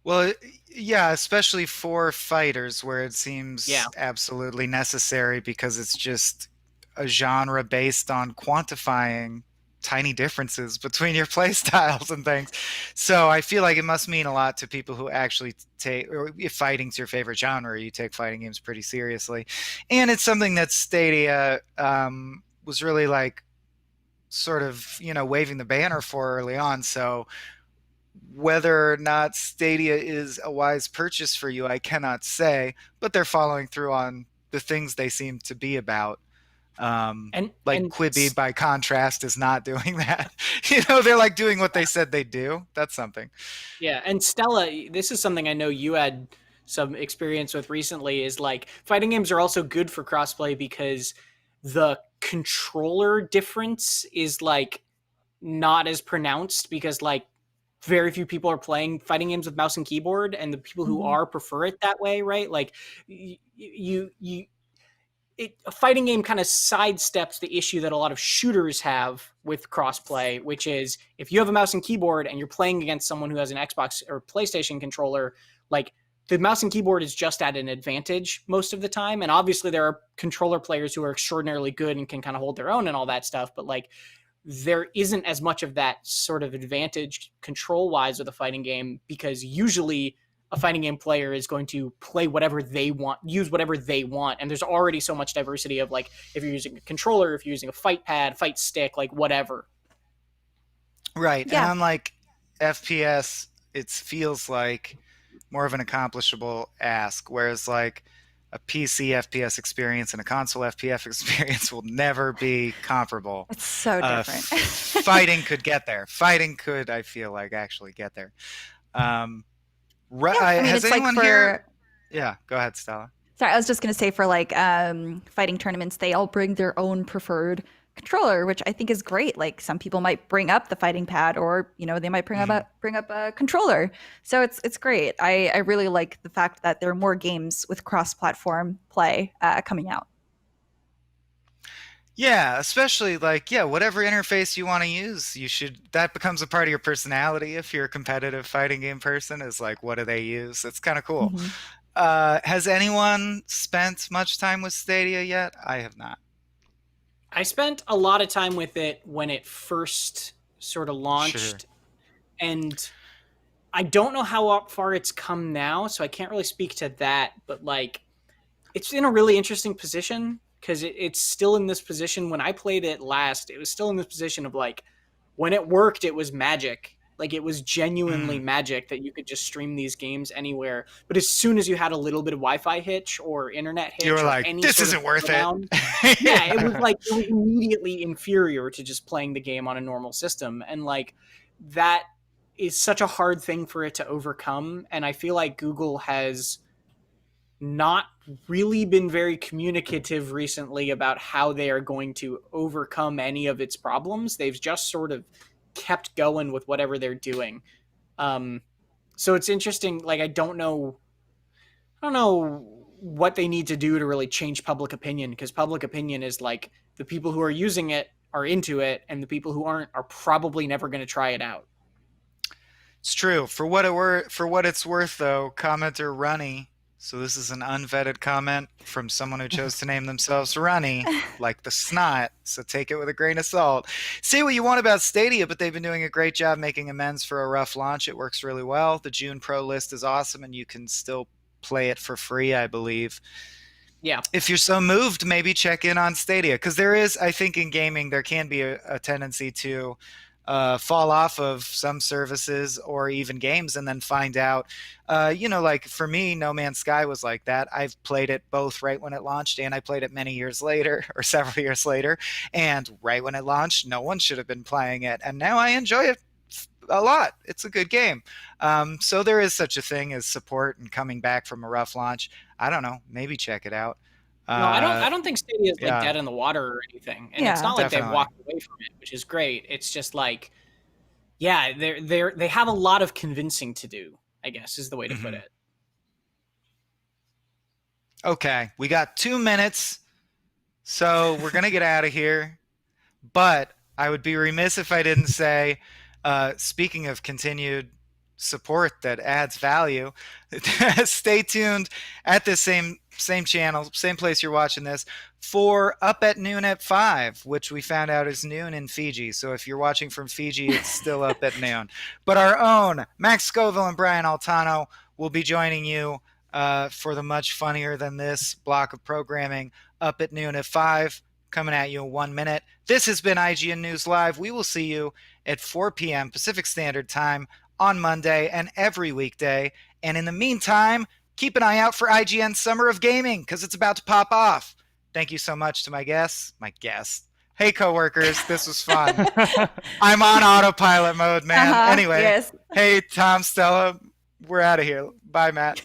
Well, yeah, especially for fighters where it Yeah. seems absolutely necessary because it's just a genre based on quantifying tiny differences between your play styles and things. So I feel like it must mean a lot to people who actually take, or if fighting's your favorite genre, you take fighting games pretty seriously. And it's something that Stadia was really like sort of, waving the banner for early on. So whether or not Stadia is a wise purchase for you, I cannot say, but they're following through on the things they seem to be about. And Like and Quibi, by contrast, is not doing that. They're like doing what they said they'd do. That's something. yeah, and Stella, this is something I know you had some experience with recently, is like fighting games are also good for crossplay because the controller difference is like not as pronounced, because like very few people are playing fighting games with mouse and keyboard, and the people who are prefer it that way, right? Like a fighting game kind of sidesteps the issue that a lot of shooters have with crossplay, which is if you have a mouse and keyboard and you're playing against someone who has an Xbox or PlayStation controller, like the mouse and keyboard is just at an advantage most of the time. And obviously there are controller players who are extraordinarily good and can kind of hold their own and all that stuff, but like there isn't as much of that sort of advantage control wise with a fighting game, because usually a fighting game player is going to play whatever they want, use whatever they want. And there's already so much diversity of like, if you're using a controller, if you're using a fight pad, fight stick, like whatever. Right. Yeah. And unlike FPS, it feels like more of an accomplishable ask, whereas like a PC FPS experience and a console FPS experience will never be comparable. It's so different. Fighting could get there. Fighting could, I feel like, actually get there. Has it's anyone like here? Yeah, go ahead, Stella. Sorry, I was just going to say for like fighting tournaments, they all bring their own preferred controller, which I think is great. Like some people might bring up the fighting pad, or they might bring up a controller. So it's great. I really like the fact that there are more games with cross-platform play coming out. Yeah, especially like, whatever interface you want to use, that becomes a part of your personality. If you're a competitive fighting game person, is like, what do they use? It's kind of cool. Has anyone spent much time with Stadia yet? I have not. I spent a lot of time with it when it first sort of launched. Sure. And I don't know how far it's come now, so I can't really speak to that, but like it's in a really interesting position, because it's still in this position. When I played it last, it was still in this position of like, when it worked, it was magic. Like it was genuinely magic that you could just stream these games anywhere. But as soon as you had a little bit of Wi-Fi hitch or internet hitch, you were or like, any this sort isn't of worth slowdown, it. yeah, it was immediately inferior to just playing the game on a normal system. And like that is such a hard thing for it to overcome. And I feel like Google has not really been very communicative recently about how they are going to overcome any of its problems. They've just sort of kept going with whatever they're doing. So it's interesting. Like, I don't know what they need to do to really change public opinion, because public opinion is like the people who are using it are into it, and the people who aren't are probably never going to try it out. It's true. For what it's worth, though, commenter Runny. So this is an unvetted comment from someone who chose to name themselves Runny, like the snot. So take it with a grain of salt. Say what you want about Stadia, but they've been doing a great job making amends for a rough launch. It works really well. The June Pro list is awesome, and you can still play it for free, I believe. Yeah. If you're so moved, maybe check in on Stadia, because there is, I think, in gaming, there can be a tendency to fall off of some services or even games and then find out, like for me, No Man's Sky was like that. I've played it both right when it launched, and I played it many years later, or several years later. And right when it launched, no one should have been playing it. And now I enjoy it a lot. It's a good game. So there is such a thing as support and coming back from a rough launch. I don't know. Maybe check it out. No, I don't think Stadia is like dead in the water or anything, and it's not like they've walked away from it, which is great. It's just like, they have a lot of convincing to do, I guess, is the way to put it. Okay, we got 2 minutes, so we're gonna get out of here. But I would be remiss if I didn't say, speaking of continued support that adds value, stay tuned at this same channel, same place you're watching this, for Up at Noon at 5, which we found out is noon in Fiji. So if you're watching from Fiji, it's still up at noon. But our own Max Scoville and Brian Altano will be joining you for the much funnier than this block of programming, Up at Noon at 5, coming at you in 1 minute. This has been IGN News Live. We will see you at 4 p.m. Pacific Standard Time on Monday and every weekday. And in the meantime, keep an eye out for IGN Summer of Gaming because it's about to pop off. Thank you so much to my guests. Hey, coworkers, this was fun. I'm on autopilot mode, man. Anyway, yes. hey, Tom, Stella, we're out of here. Bye, Matt.